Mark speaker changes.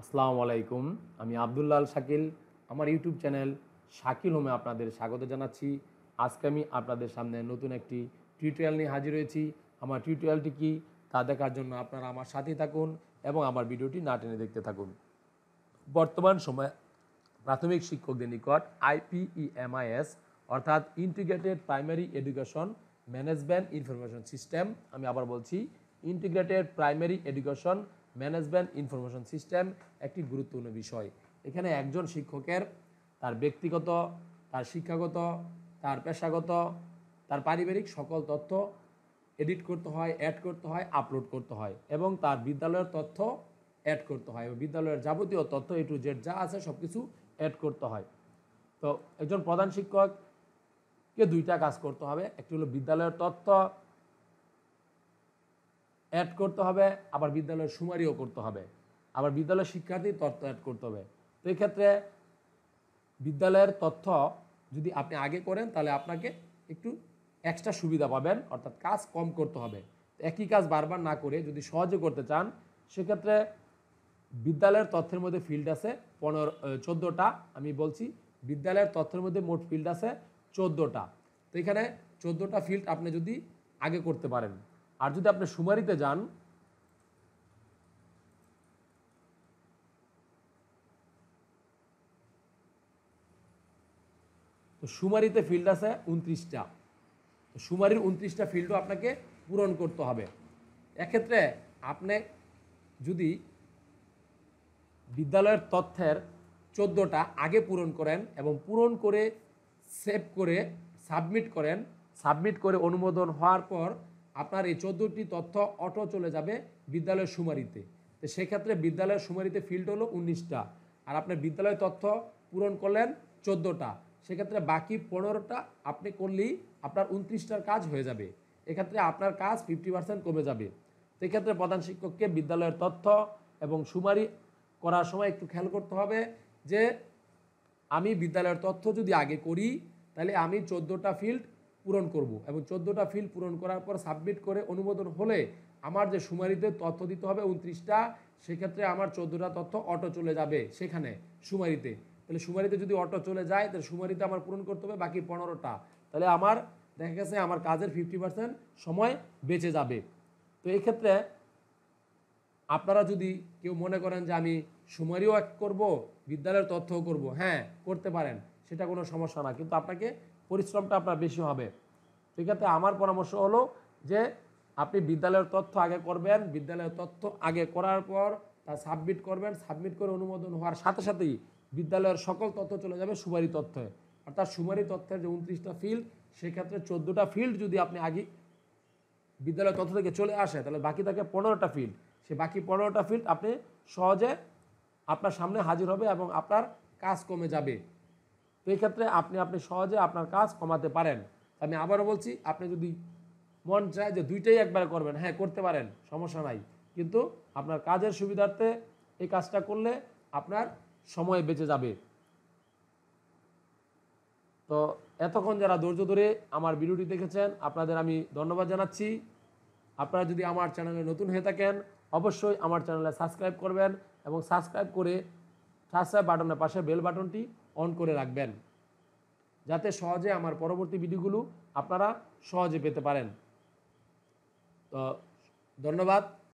Speaker 1: আসসালামু আলাইকুম। আমি আব্দুল্লাহ শাকিল। আমার ইউটিউব চ্যানেল শাকিল হোমে আপনাদের স্বাগত জানাচ্ছি। আজকে আমি আপনাদের সামনে নতুন একটি টিউটোরিয়াল নিয়ে হাজির হয়েছি। আমার টিউটোরিয়ালটি কি তা দেখার জন্য আপনারা আমার সাথেই থাকুন এবং আমার ভিডিওটি না টেনে দেখতে থাকুন। বর্তমান সময়ে প্রাথমিক শিক্ষকদের নিকট IPEMIS অর্থাৎ integrated primary education management information system, আমি আবার বলছি integrated primary education management information system একটি গুরুত্বপূর্ণ বিষয়। এখানে একজন শিক্ষকের তার ব্যক্তিগত, তার শিক্ষাগত, তার পেশাগত, তার পারিবারিক সকল তথ্য এডিট করতে হয়, অ্যাড করতে হয়, আপলোড করতে হয় এবং তার বিদ্যালয়ের তথ্য অ্যাড করতে হয় এবং বিদ্যালয়ের যাবতীয় তথ্য A to Z যা আছে সব কিছু অ্যাড করতে হয়। তো একজন প্রধান শিক্ষককে দুইটা কাজ করতে হবে। একটি হলো বিদ্যালয়ের তথ্য অ্যাড করতে হবে, আবার বিদ্যালয়ের সুমারিও করতে হবে, আবার বিদ্যালয়ের শিক্ষার্থীর তথ্য অ্যাড করতে হবে। তো এই ক্ষেত্রে বিদ্যালয়ের তথ্য যদি আপনি আগে করেন তাহলে আপনাকে একটু এক্সট্রা সুবিধা পাবেন, অর্থাৎ কাজ কম করতে হবে। একই কাজ বারবার না করে যদি সহজে করতে চান সেক্ষেত্রে বিদ্যালয়ের তথ্যের মধ্যে ফিল্ড আছে 14টা। আমি বলছি বিদ্যালয়ের তথ্যের মধ্যে মোট ফিল্ড আছে 14টা। তো এখানে 14টা ফিল্ড আপনি যদি আগে করতে পারেন, আর যদি আপনি সুমারিতে যান তো সুমারিতে ফিল্ড আছে 29টা। তো সুমারির 29টা ফিল্ডও আপনাকে পূরণ করতে হবে। এক্ষেত্রে আপনি যদি বিদ্যালয়ের তথ্যের 14টা আগে পূরণ করেন এবং পূরণ করে সেভ করে সাবমিট করে অনুমোদন হওয়ার পর আপনার এই 14টি তথ্য অটো চলে যাবে বিদ্যালয়ের সুমারিতে। তো সেক্ষেত্রে বিদ্যালয়ের সুমারিতে ফিল্ড হলো 19টা, আর আপনার বিদ্যালয়ের তথ্য পূরণ করলেন 14টা, সেক্ষেত্রে বাকি 15টা আপনি করলেই আপনার 29টার কাজ হয়ে যাবে। এক্ষেত্রে আপনার কাজ 50% কমে যাবে। তো এক্ষেত্রে প্রধান শিক্ষককে বিদ্যালয়ের তথ্য এবং সুমারি করার সময় একটু খেয়াল করতে হবে যে আমি বিদ্যালয়ের তথ্য যদি আগে করি তাহলে আমি 14টা ফিল্ড পূরণ করব এবং 14টা ফিল্ড পূরণ করার পর সাবমিট করে অনুমোদন হলে আমার যে সুমারিতে তথ্য দিতে হবে 29টা, সেক্ষেত্রে আমার 14টা তথ্য অটো চলে যাবে সেখানে সুমারিতে। তাহলে সুমারিতে যদি অটো চলে যায় তাহলে সুমারিতে আমার পূরণ করতে হবে বাকি 15টা। তাহলে আমার দেখা গেছে আমার কাজের 50% সময় বেঁচে যাবে। তো এই ক্ষেত্রে আপনারা যদি কেউ মনে করেন যে আমি সুমারিও করব বিদ্যালয়ের তথ্যও করব, হ্যাঁ করতে পারেন, সেটা কোনো সমস্যা না, কিন্তু আপনাকে পরিশ্রমটা আপনার বেশি হবে। সেক্ষেত্রে আমার পরামর্শ হলো যে আপনি বিদ্যালয়ের তথ্য আগে করবেন, বিদ্যালয়ের তথ্য আগে করার পর তা সাবমিট করবেন, সাবমিট করে অনুমোদন হওয়ার সাথে সাথেই বিদ্যালয়ের সকল তথ্য চলে যাবে সুমারি তথ্যে। অর্থাৎ সুমারি তথ্যের যে 29টা ফিল্ড, সেক্ষেত্রে 14টা ফিল্ড যদি আপনি আগে বিদ্যালয়ের তথ্য থেকে চলে আসে তাহলে বাকি থাকে 15টা ফিল্ড। সে বাকি 15টা ফিল্ড আপনি সহজে আপনার সামনে হাজির হবে এবং আপনার কাজ কমে যাবে। তো এই ক্ষেত্রে আপনি সহজে আপনার কাজ কমাতে পারেন। আমি আবারও বলছি, আপনি যদি মন চায় যে দুইটাই একবারে করবেন, হ্যাঁ করতে পারেন, সমস্যা নাই, কিন্তু আপনার কাজের সুবিধার্থে এই কাজটা করলে আপনার সময় বেঁচে যাবে। তো এতক্ষণ যারা ধৈর্য ধরে আমার ভিডিওটি দেখেছেন আপনাদের আমি ধন্যবাদ জানাচ্ছি। আপনারা যদি আমার চ্যানেলে নতুন হয়ে থাকেন অবশ্যই আমার চ্যানেলে সাবস্ক্রাইব করবেন এবং সাবস্ক্রাইব বাটনের পাশে বেল বাটনটি অন করে রাখবেন, যাতে সহজে আমার পরবর্তী ভিডিওগুলো আপনারা সহজে পেতে পারেন। তো ধন্যবাদ।